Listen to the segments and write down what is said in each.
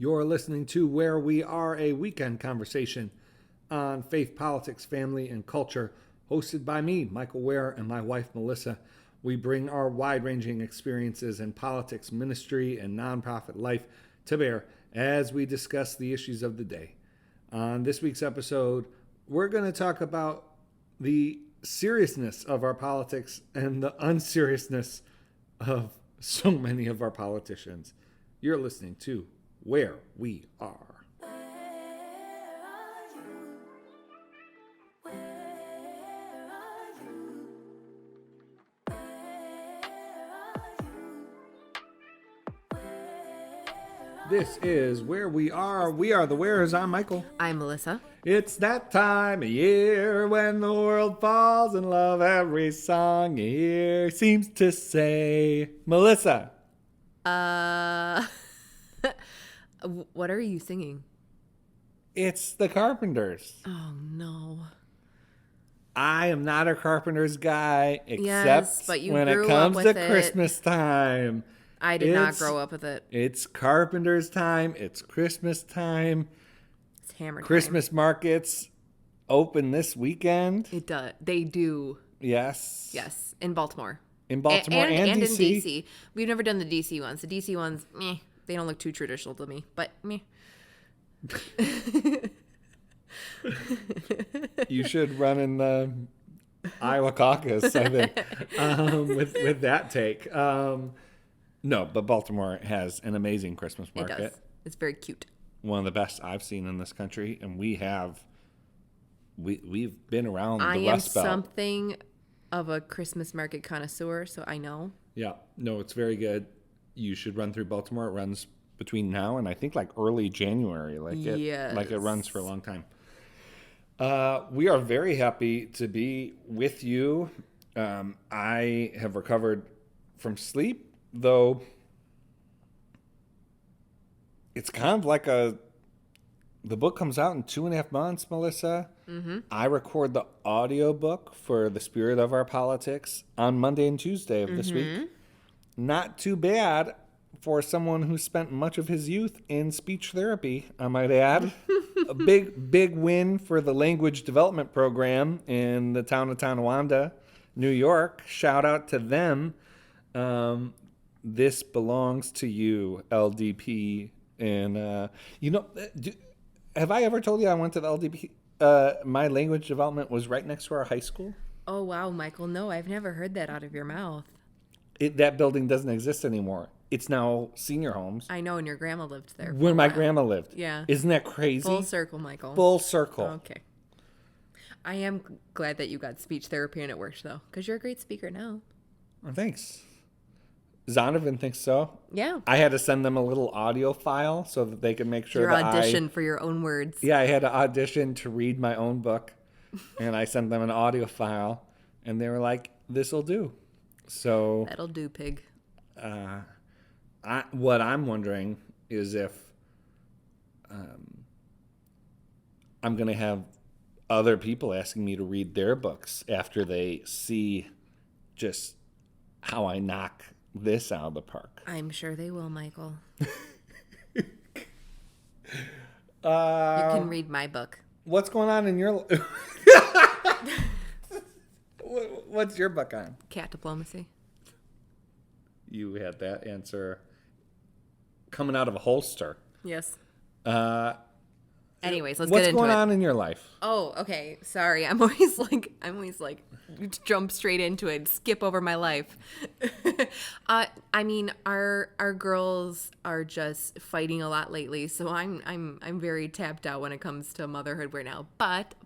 You're listening to Where We Are, a weekend conversation on faith, politics, family, and culture, hosted by me, Michael Ware, and my wife, Melissa. We bring our wide-ranging experiences in politics, ministry, and nonprofit life to bear as we discuss the issues of the day. On this week's episode, we're going to talk about the seriousness of our politics and the unseriousness of so many of our politicians. You're listening to Where We Are. This is Where We Are. We are the Wares. I'm Michael. I'm Melissa. It's that time of year when the world falls in love. Every song you hear seems to say, Melissa. What are you singing? It's the Carpenters. Oh, no. I am not a Carpenters guy, Yes, but except you when it grew comes up to with it. Christmas time. I did not grow up with it. It's Carpenters time. It's Christmas time. It's hammer time. Christmas markets open this weekend. It does. They do. Yes. Yes, in Baltimore. In Baltimore and in DC. DC. We've never done the DC ones. The DC ones, meh. They don't look too traditional to me, but meh. You should run in the Iowa caucus, I think, with that take. No, but Baltimore has an amazing Christmas market. It does. It's very cute. One of the best I've seen in this country, and we've been around the Rust Belt. I am something of a Christmas market connoisseur, so I know. Yeah. No, it's very good. You should run through Baltimore. It runs between now and I think like early January. It runs for a long time. We are very happy to be with you. I have recovered from sleep, though it's kind of like the book comes out in 2.5 months, Melissa. Mm-hmm. I record the audiobook for The Spirit of Our Politics on Monday and Tuesday of this week. Not too bad for someone who spent much of his youth in speech therapy, I might add. A big win for the language development program in the town of Tonawanda, New York. Shout out to them. This belongs to you, LDP. And, have I ever told you I went to the LDP? My language development was right next to our high school. Oh, wow, Michael. No, I've never heard that out of your mouth. That building doesn't exist anymore. It's now senior homes. I know, and your grandma lived there. Where my grandma lived. Yeah. Isn't that crazy? Full circle, Michael. Full circle. Okay. I am glad that you got speech therapy and it worked, though, because you're a great speaker now. Oh, thanks. Zonovan thinks so. Yeah. I had to send them a little audio file so that they could make sure your audition for your own words. Yeah, I had to audition to read my own book, and I sent them an audio file, and they were like, "This'll do." So that'll do, pig. What I'm wondering is if I'm going to have other people asking me to read their books after they see just how I knock this out of the park. I'm sure they will, Michael. You can read my book. What's going on in your... What's your book on? Cat diplomacy. You had that answer coming out of a holster. Yes. What's Anyways, let's get into it. What's going on in your life? Oh, okay. Sorry. I'm always like, jump straight into it, skip over my life. I mean, our girls are just fighting a lot lately, so I'm very tapped out when it comes to motherhood right now. But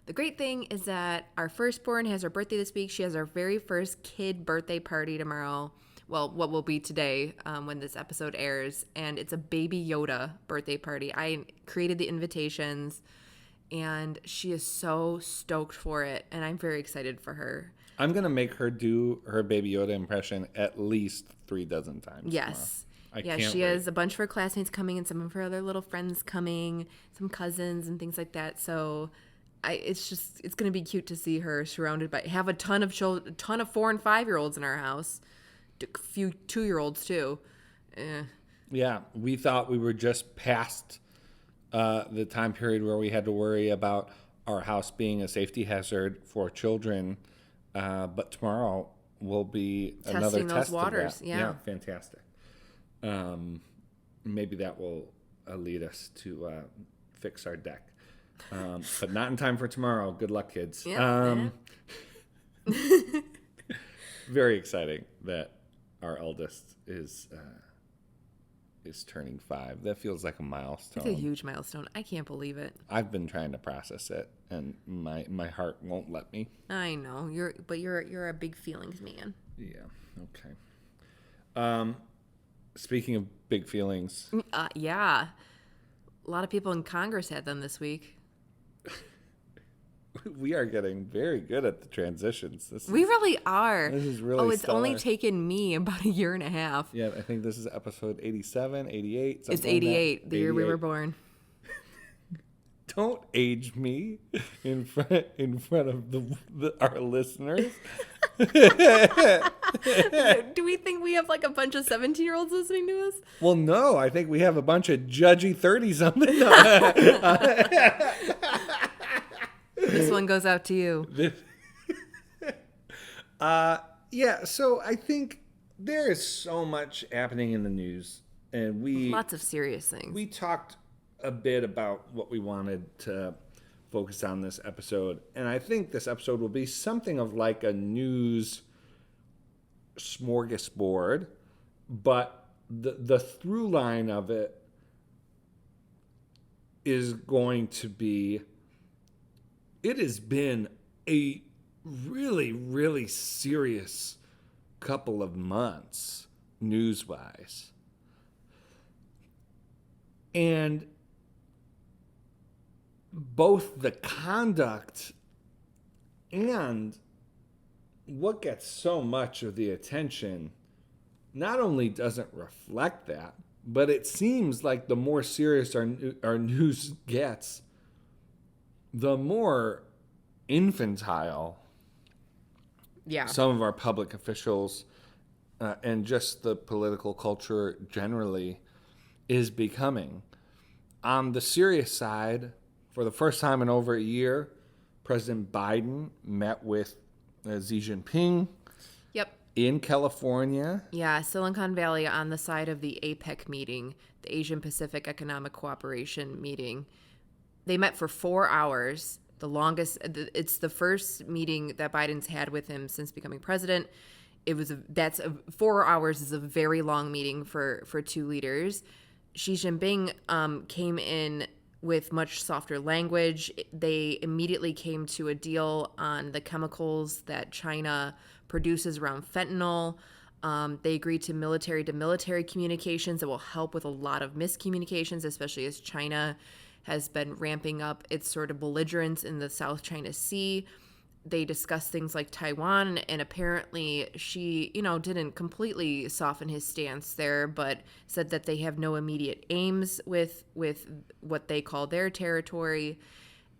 the great thing is that our firstborn has her birthday this week. She has her very first kid birthday party tomorrow. Well, what will be today when this episode airs. And it's a Baby Yoda birthday party. I created the invitations, and she is so stoked for it. And I'm very excited for her. I'm going to make her do her Baby Yoda impression at least 3 dozen times. Yes. Tomorrow. She has a bunch of her classmates coming and some of her other little friends coming, some cousins and things like that. So it's going to be cute to see her surrounded by, have a ton of 4 and 5-year-olds in our house. A few 2-year-olds too. Yeah, we thought we were just past the time period where we had to worry about our house being a safety hazard for children. But tomorrow will be another Testing those test waters. of that. Yeah. Fantastic. Maybe that will lead us to fix our deck. But not in time for tomorrow. Good luck, kids. Yeah. Very exciting that our eldest is turning 5. That feels like a milestone. It's a huge milestone. I can't believe it. I've been trying to process it, and my heart won't let me. I know you're a big feelings man. Yeah. Okay. Speaking of big feelings, Yeah, a lot of people in Congress had them this week. we are getting very good at the transitions. We really are. This is really it's stellar. only taken me about a year and a half. Yeah, I think this is episode 87, 88. It's 88, the year we were born. Don't age me in front of our listeners. Do we think we have like a bunch of 17-year-olds listening to us? Well, no, I think we have a bunch of judgy 30-something. This one goes out to you. Yeah, so I think there is so much happening in the news, and Lots of serious things. we talked a bit about what we wanted to focus on this episode, and I think this episode will be something of like a news smorgasbord, but the through line of it is going to be, it has been a really, really serious couple of months news-wise. And both the conduct and what gets so much of the attention not only doesn't reflect that, but it seems like the more serious our news gets, the more infantile some of our public officials and just the political culture generally is becoming. On the serious side, for the first time in over a year, President Biden met with Xi Jinping in California. Yeah, Silicon Valley on the side of the APEC meeting, the Asian Pacific Economic Cooperation meeting. They met for 4 hours, the longest. It's the first meeting that Biden's had with him since becoming president. 4 hours is a very long meeting for two leaders. Xi Jinping came in with much softer language. They immediately came to a deal on the chemicals that China produces around fentanyl. They agreed to military communications that will help with a lot of miscommunications, especially as China has been ramping up its sort of belligerence in the South China Sea. They discussed things like Taiwan, and apparently Xi, didn't completely soften his stance there, but said that they have no immediate aims with what they call their territory.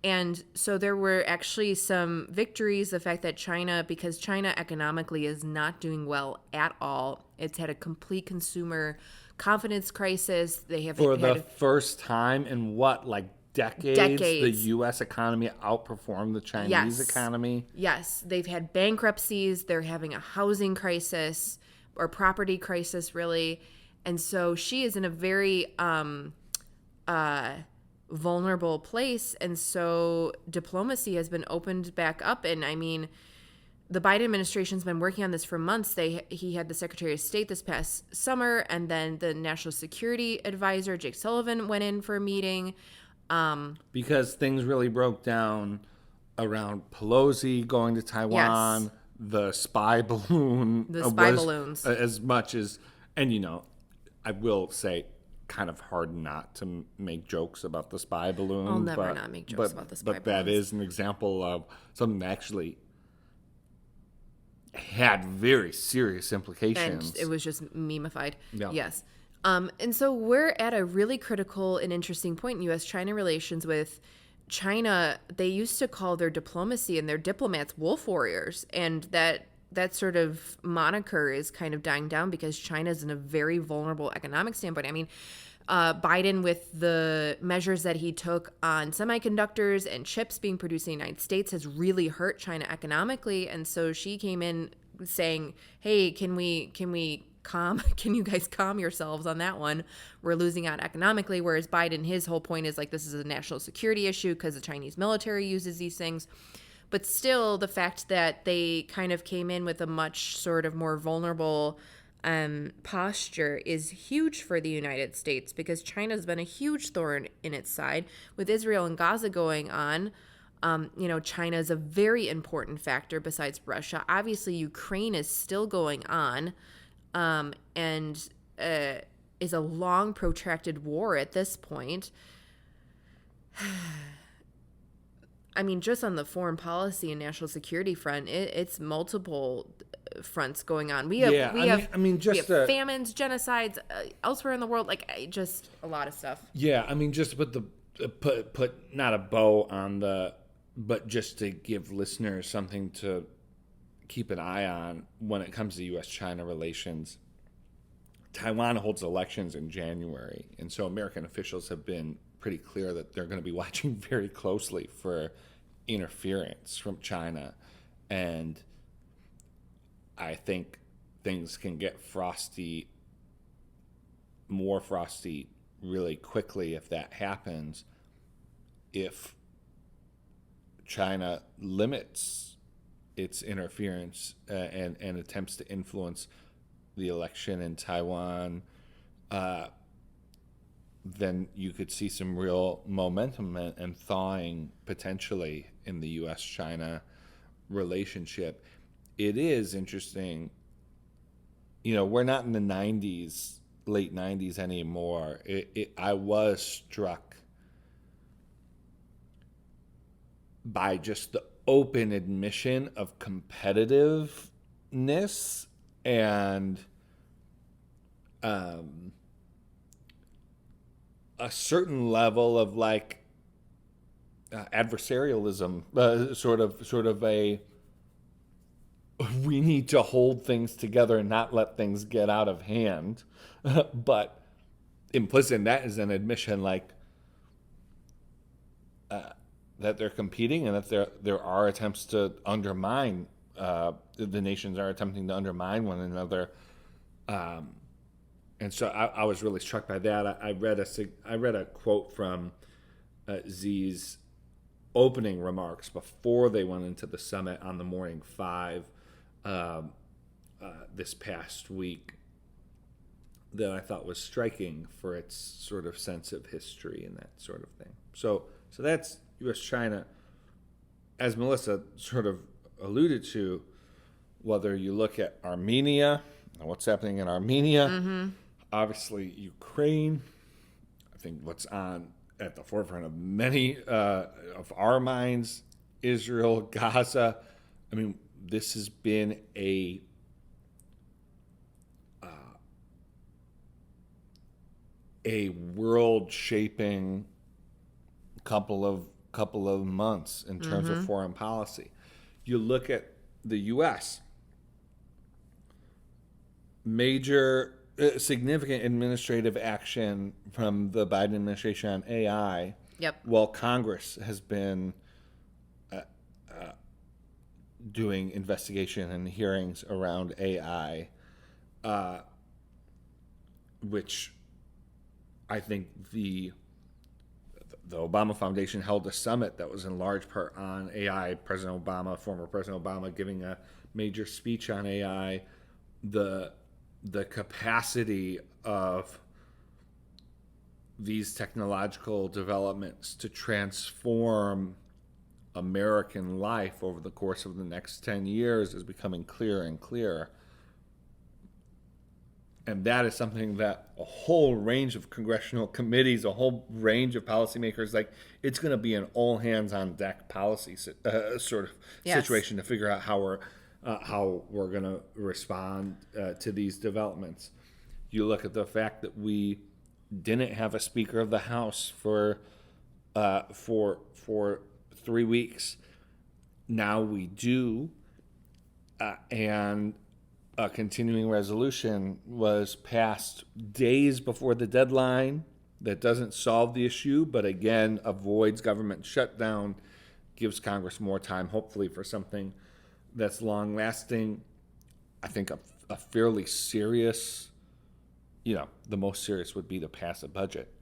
And so there were actually some victories. The fact that because China economically is not doing well at all. It's had a complete consumer confidence crisis. They have For the first time in decades, the U.S. economy outperformed the Chinese economy. Yes, they've had bankruptcies. They're having a housing crisis or property crisis, really. And so she is in a very vulnerable place. And so diplomacy has been opened back up. And I mean, the Biden administration's been working on this for months. He had the Secretary of State this past summer, and then the National Security Advisor, Jake Sullivan, went in for a meeting. Because things really broke down around Pelosi going to Taiwan, Yes. the spy balloon. Balloons. As much as, and I will say, kind of hard not to make jokes about the spy balloon. I'll never not make jokes about the spy But that balloons. is an example of something that actually had very serious implications. And it was just memeified. Yeah. Yes. And so we're at a really critical and interesting point in U.S.-China relations with China. They used to call their diplomacy and their diplomats wolf warriors, and that sort of moniker is kind of dying down because China's in a very vulnerable economic standpoint. I mean, Biden, with the measures that he took on semiconductors and chips being produced in the United States, has really hurt China economically. And so she came in saying, "Hey, can you guys calm yourselves on that one? We're losing out economically." Whereas Biden, his whole point is like, this is a national security issue because the Chinese military uses these things. But still, the fact that they kind of came in with a much sort of more vulnerable posture is huge for the United States, because China's been a huge thorn in its side. With Israel and Gaza going on, China is a very important factor besides Russia. Obviously, Ukraine is still going on, and is a long, protracted war at this point. I mean, just on the foreign policy and national security front, it's multiple fronts going on. We have famines, genocides elsewhere in the world, just a lot of stuff. Yeah, I mean, just to put not a bow on but just to give listeners something to keep an eye on when it comes to U.S.-China relations. Taiwan holds elections in January, and so American officials have been pretty clear that they're going to be watching very closely for interference from China. And I think things can get more frosty really quickly if that happens, if China limits its interference and attempts to influence the election in Taiwan. Then you could see some real momentum and thawing potentially in the U.S.-China relationship. It is interesting. We're not in the late 90s anymore. I was struck by just the open admission of competitiveness and a certain level of adversarialism, sort of a we need to hold things together and not let things get out of hand. But implicit in that is an admission that they're competing and that there are attempts to undermine, the nations are attempting to undermine one another. And so I was really struck by that. I read a quote from Xi's opening remarks before they went into the summit on the Morning Five this past week that I thought was striking for its sort of sense of history and that sort of thing. So that's U.S.-China. As Melissa sort of alluded to, whether you look at Armenia and what's happening in Armenia, mm-hmm. Obviously Ukraine, I think what's on at the forefront of many of our minds, Israel, Gaza. I mean, this has been a world-shaping couple of months in terms mm-hmm. of foreign policy. You look at the U.S., major significant administrative action from the Biden administration on AI. Yep. While Congress has been doing investigation and hearings around AI, which I think the Obama Foundation held a summit that was in large part on AI. Former President Obama giving a major speech on AI. The capacity of these technological developments to transform American life over the course of the next 10 years is becoming clearer and clearer. And that is something that a whole range of congressional committees, a whole range of policymakers, it's going to be an all hands on deck policy sort of situation to figure out how we're going to respond to these developments. You look at the fact that we didn't have a Speaker of the House for 3 weeks. Now we do. and a continuing resolution was passed days before the deadline. That doesn't solve the issue, but again, avoids government shutdown, gives Congress more time, hopefully, for something that's long lasting. I think a fairly serious, the most serious would be to pass a budget,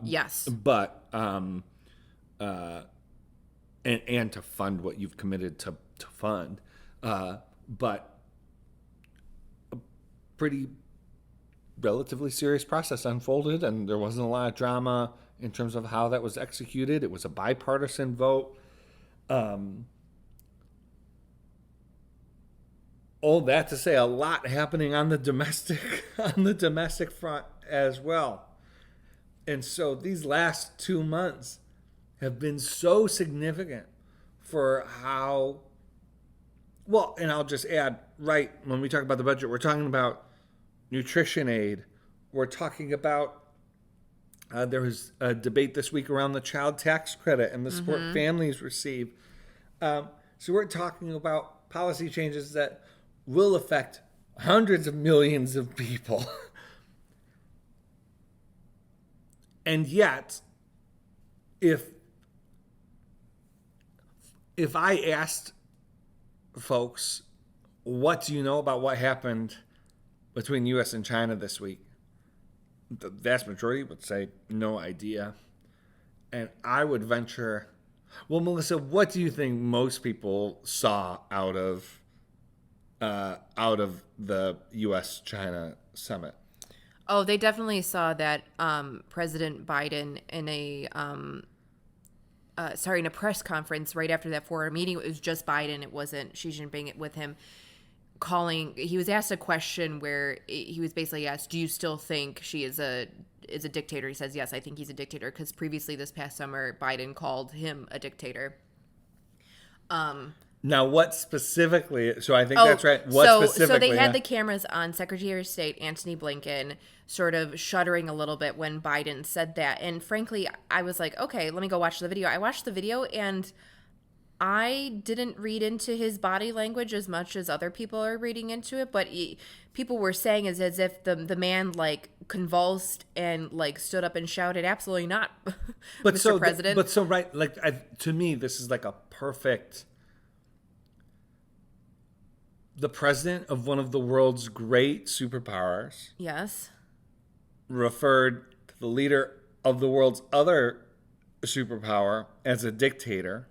Yes. And to fund what you've committed to fund, but a pretty relatively serious process unfolded, and there wasn't a lot of drama in terms of how that was executed. It was a bipartisan vote. All that to say, a lot happening on the domestic front as well. And so these last 2 months have been so significant for how well, and I'll just add, right, when we talk about the budget, we're talking about nutrition aid. We're talking about there was a debate this week around the child tax credit and the support families receive. So we're talking about policy changes that will affect hundreds of millions of people. And yet, if I asked folks, what do you know about what happened between U.S. and China this week? The vast majority would say no idea. And I would venture, well, Melissa, what do you think most people saw out of the U.S.-China summit? Oh, they definitely saw that President Biden in a press conference right after that 4-hour meeting. It was just Biden. It wasn't Xi Jinping with him. He was asked a question where he was basically asked, "Do you still think Xi is a dictator?" He says, "Yes, I think he's a dictator," because previously this past summer Biden called him a dictator. Now, what specifically? So I think that's right. What specifically? So they had the cameras on Secretary of State Antony Blinken, sort of shuddering a little bit when Biden said that. And frankly, I was like, okay, let me go watch the video. I watched the video and I didn't read into his body language as much as other people are reading into it, but people were saying is as if the man like convulsed and like stood up and shouted, "Absolutely not, Mr. President." To me, this is like a perfect. The president of one of the world's great superpowers, Yes, referred to the leader of the world's other superpower as a dictator.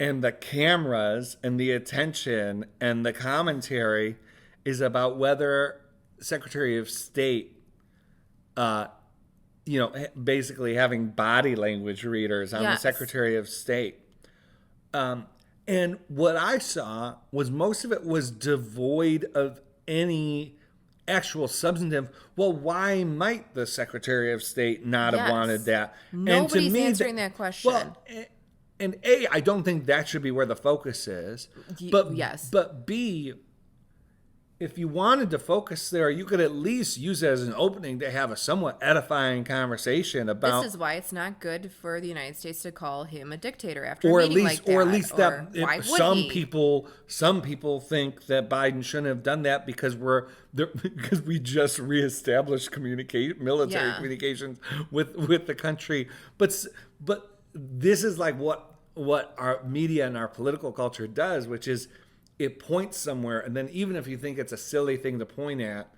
And the cameras and the attention and the commentary is about whether Secretary of State, basically having body language readers on the Secretary of State. And what I saw was most of it was devoid of any actual substantive. Well, why might the Secretary of State not have wanted that? Nobody's answering that question. Well, and A, I don't think that should be where the focus is. But B, if you wanted to focus there, you could at least use it as an opening to have a somewhat edifying conversation about. This is why it's not good for the United States to call him a dictator after a meeting like that. Or at least that why would some he? people think that Biden shouldn't have done that because we just reestablished military communications with the country. But this is like what our media and our political culture does, which is it points somewhere, and then even if you think it's a silly thing to point at,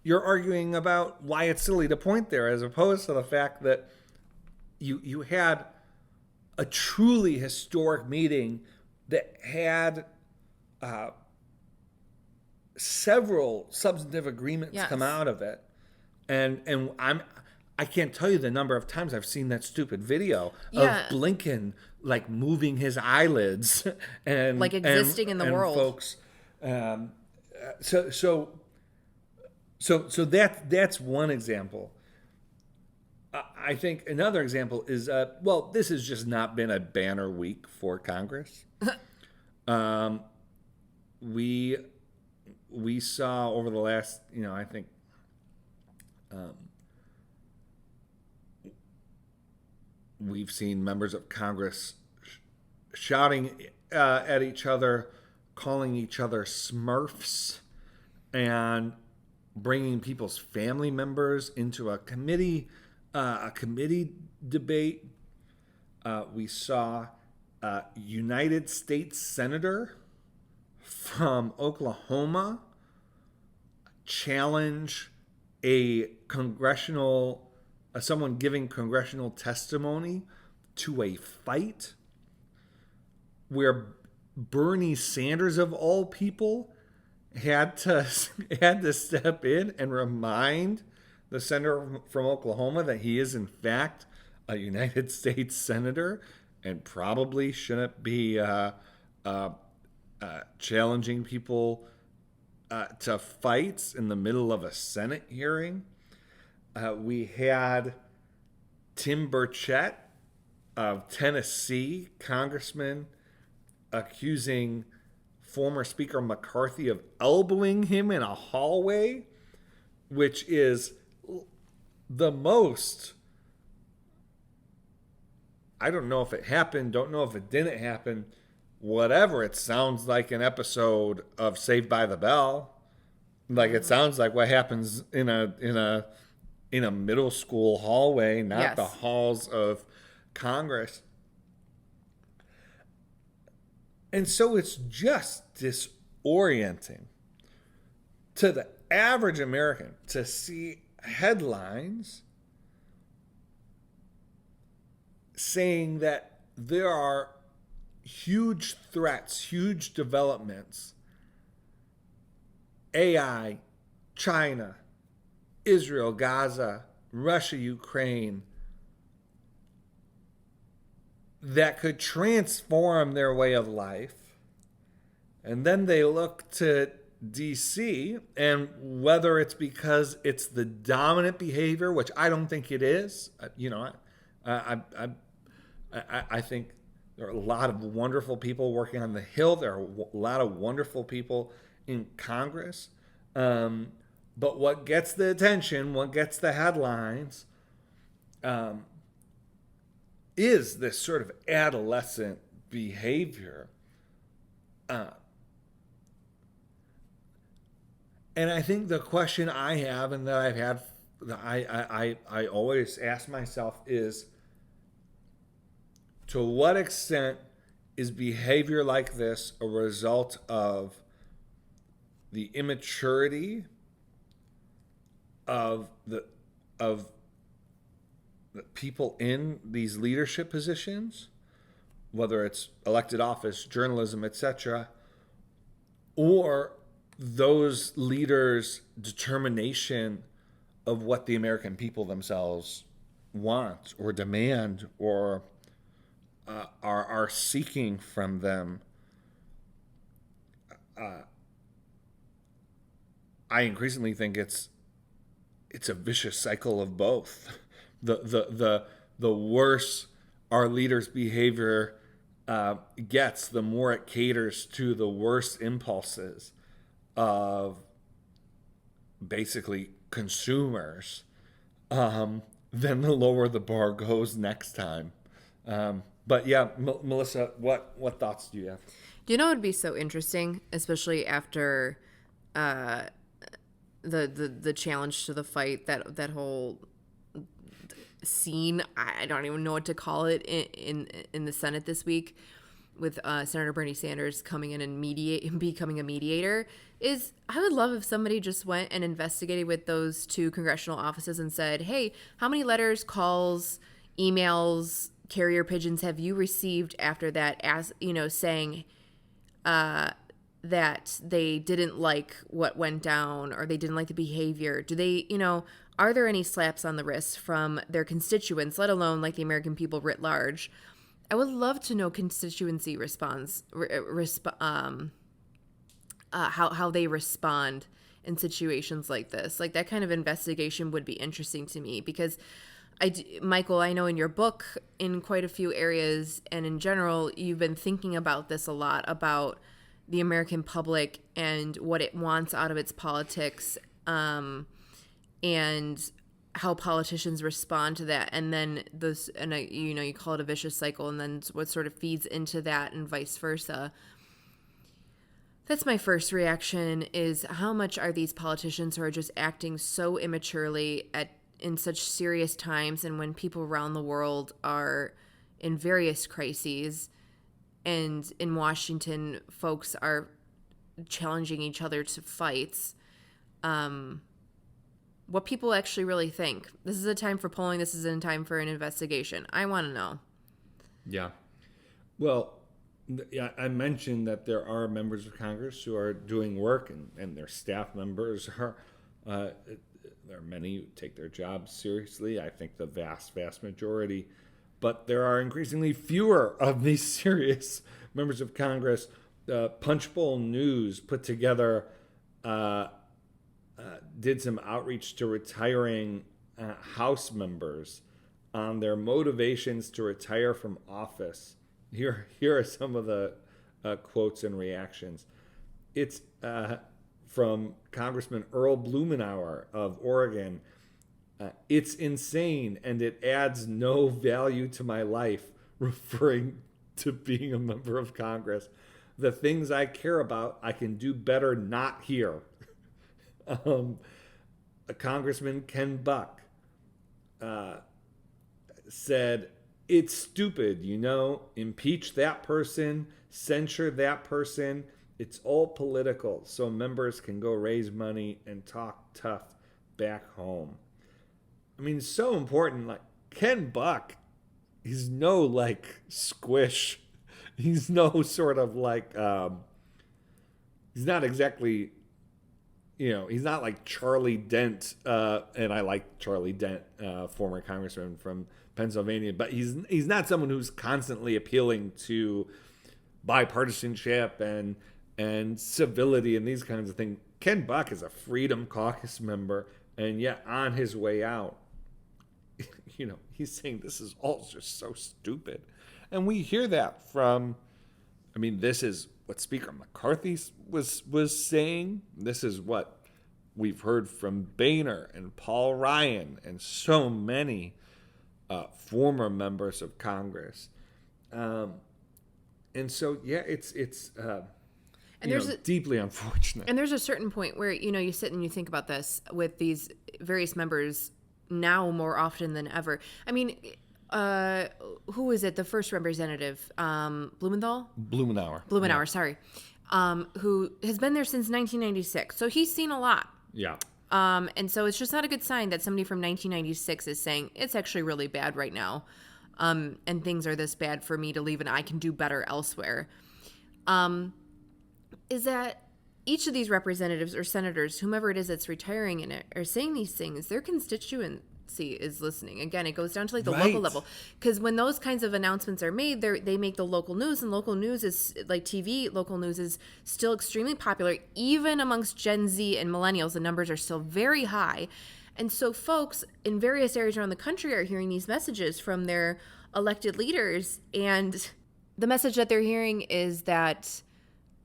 you're arguing about why it's silly to point there, as opposed to the fact that you had a truly historic meeting that had several substantive agreements come out of it, and I can't tell you the number of times I've seen that stupid video of Blinken like moving his eyelids and like existing in the world, folks. So that's one example. I think another example is this has just not been a banner week for Congress. We saw over the last, I think. We've seen members of Congress shouting at each other, calling each other Smurfs and bringing people's family members into a committee debate. We saw a United States Senator from Oklahoma challenge someone giving congressional testimony to a fight where Bernie Sanders, of all people, had to step in and remind the senator from Oklahoma that he is in fact a United States senator and probably shouldn't be challenging people to fights in the middle of a Senate hearing. We had Tim Burchett of Tennessee, congressman, accusing former Speaker McCarthy of elbowing him in a hallway, which is the most, I don't know if it happened, don't know if it didn't happen, whatever. It sounds like an episode of Saved by the Bell. Like it sounds like what happens in a middle school hallway, not Yes. the halls of Congress. And so it's just disorienting to the average American to see headlines saying that there are huge threats, huge developments, AI, China, Israel, Gaza, Russia, Ukraine, that could transform their way of life. And then they look to DC, and whether it's because it's the dominant behavior, which I don't think it is, I think there are a lot of wonderful people working on the Hill. There are a lot of wonderful people in Congress. But what gets the attention, what gets the headlines, is this sort of adolescent behavior. And I think the question I have, and that I've had, that I always ask myself is, to what extent is behavior like this a result of the immaturity of the people in these leadership positions, whether it's elected office, journalism, etc., or those leaders' determination of what the American people themselves want or demand or are seeking from them. I increasingly think it's a vicious cycle of both. The worse our leaders' behavior gets, the more it caters to the worst impulses of basically consumers, then the lower the bar goes next time. But yeah, Melissa, what thoughts do you have? Do you know what would be so interesting, especially after the challenge to the fight, that whole scene, I don't even know what to call it, in the Senate this week, with Senator Bernie Sanders coming in and becoming a mediator, is I would love if somebody just went and investigated with those two congressional offices and said, hey, how many letters, calls, emails, carrier pigeons have you received after that, as saying that they didn't like what went down, or they didn't like the behavior? Do they, are there any slaps on the wrist from their constituents, let alone like the American people writ large? I would love to know constituency how they respond in situations like this. Like, that kind of investigation would be interesting to me, because Michael, I know in your book, in quite a few areas, and in general, you've been thinking about this a lot, about the American public and what it wants out of its politics, and how politicians respond to that. And then you call it a vicious cycle, and then what sort of feeds into that, and vice versa. That's my first reaction, is how much are these politicians who are just acting so immaturely in such serious times, and when people around the world are in various crises, and in Washington folks are challenging each other to fights, what people actually really think. This is a time for polling. This is a time for an investigation. I want to know. Yeah. Well, yeah, I mentioned that there are members of Congress who are doing work, and their staff members are. There are many who take their jobs seriously. I think the vast majority. But there are increasingly fewer of these serious members of Congress. Punchbowl News put together, did some outreach to retiring House members on their motivations to retire from office. Here are some of the quotes and reactions. It's from Congressman Earl Blumenauer of Oregon. It's insane, and it adds no value to my life, referring to being a member of Congress. The things I care about, I can do better not here. Congressman Ken Buck said, it's stupid, impeach that person, censure that person. It's all political, so members can go raise money and talk tough back home. I mean, so important. Like, Ken Buck, he's no squish. He's no sort of he's not exactly, he's not like Charlie Dent. And I like Charlie Dent, former congressman from Pennsylvania, but he's not someone who's constantly appealing to bipartisanship and civility and these kinds of things. Ken Buck is a Freedom Caucus member, and yet on his way out, he's saying this is all just so stupid. And we hear that from, this is what Speaker McCarthy was saying. This is what we've heard from Boehner and Paul Ryan and so many former members of Congress. And so, yeah, it's deeply unfortunate. And there's a certain point where, you sit and you think about this with these various members now more often than ever. Who is it? The first representative, Blumenauer, yeah. Sorry. Who has been there since 1996. So he's seen a lot. Yeah. And so it's just not a good sign that somebody from 1996 is saying it's actually really bad right now. And things are this bad for me to leave and I can do better elsewhere. Is that each of these representatives or senators, whomever it is that's retiring in it, are saying these things, their constituency is listening. Again, it goes down to the local level. Because when those kinds of announcements are made, they make the local news, and local news is like TV. Local news is still extremely popular, even amongst Gen Z and millennials. The numbers are still very high. And so folks in various areas around the country are hearing these messages from their elected leaders. And the message that they're hearing is that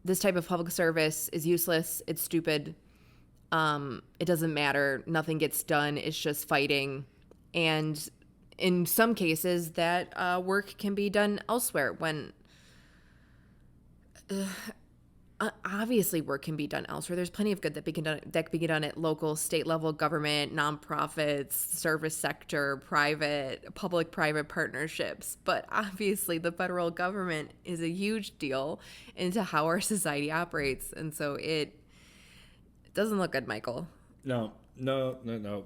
this type of public service is useless. It's stupid. It doesn't matter. Nothing gets done. It's just fighting. And in some cases, that work can be done elsewhere. When obviously work can be done elsewhere. There's plenty of good that can be done at local, state level government, nonprofits, service sector, public-private partnerships. But obviously, the federal government is a huge deal into how our society operates, and so it doesn't look good, Michael. No.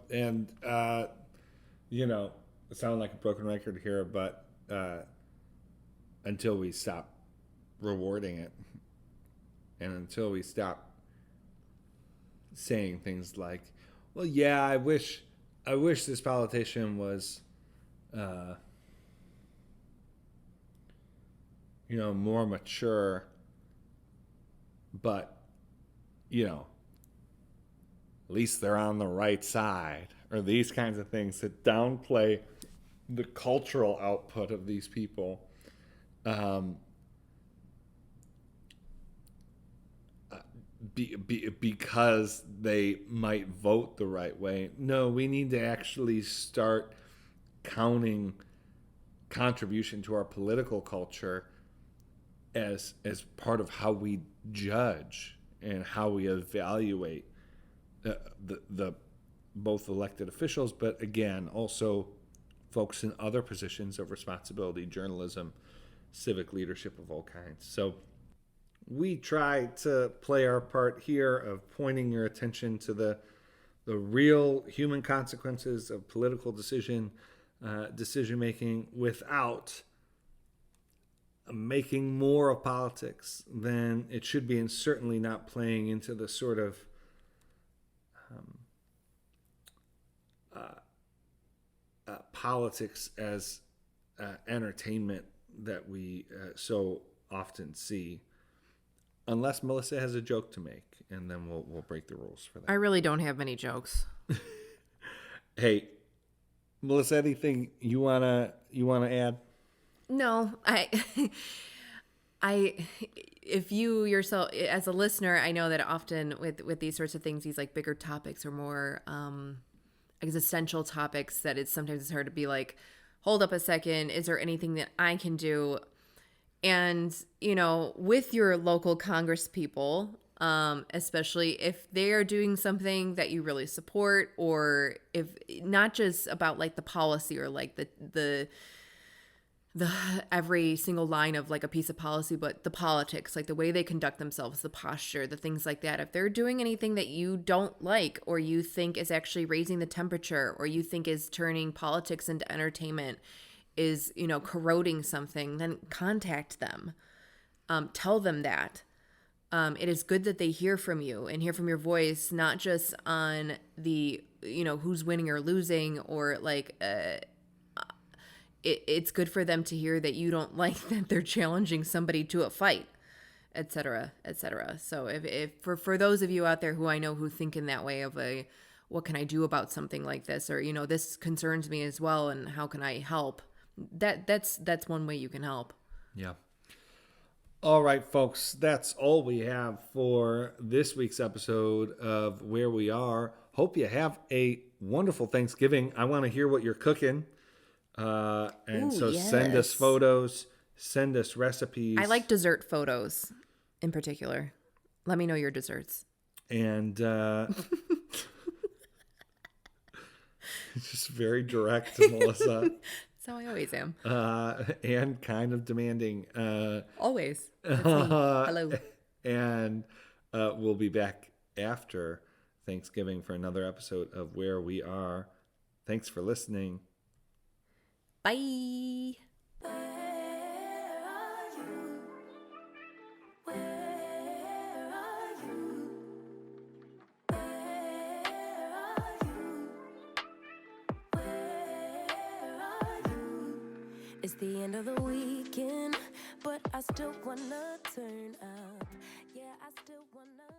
And, I sound like a broken record here, but until we stop rewarding it, and until we stop saying things like, well, yeah, I wish this politician was, more mature, but, at least they're on the right side, or these kinds of things that downplay the cultural output of these people. Because they might vote the right way. No, we need to actually start counting contribution to our political culture as part of how we judge and how we evaluate the both elected officials, but again, also folks in other positions of responsibility, journalism, civic leadership of all kinds. So we try to play our part here of pointing your attention to the real human consequences of political decision making without making more of politics than it should be, and certainly not playing into the sort of politics as entertainment that we so often see. Unless Melissa has a joke to make, and then we'll break the rules for that. I really don't have many jokes. Hey, Melissa, anything you wanna add? No, if you yourself as a listener, I know that often with these sorts of things, these like bigger topics or more existential topics, that sometimes it's hard to be like, hold up a second, is there anything that I can do? And, with your local Congress people, especially if they are doing something that you really support, or if not just about like the policy or like the every single line of like a piece of policy, but the politics, like the way they conduct themselves, the posture, the things like that. If they're doing anything that you don't like, or you think is actually raising the temperature, or you think is turning politics into entertainment, is, corroding something, then contact them. Tell them that. It is good that they hear from you and hear from your voice, not just on the, who's winning or losing, or like, it's good for them to hear that you don't like that they're challenging somebody to a fight, et cetera, et cetera. So if for those of you out there who I know who think in that way of what can I do about something like this, or, this concerns me as well, and how can I help? That's one way you can help. Yeah. All right, folks, that's all we have for this week's episode of Where We Are. Hope you have a wonderful Thanksgiving. I want to hear what you're cooking. Yes. Send us photos, send us recipes. I like dessert photos in particular. Let me know your desserts. And it's just very direct, Melissa. That's how I always am. And kind of demanding. Always. That's me. Hello. And we'll be back after Thanksgiving for another episode of Where We Are. Thanks for listening. Bye. It's the end of the weekend, but I still wanna turn up. Yeah, I still wanna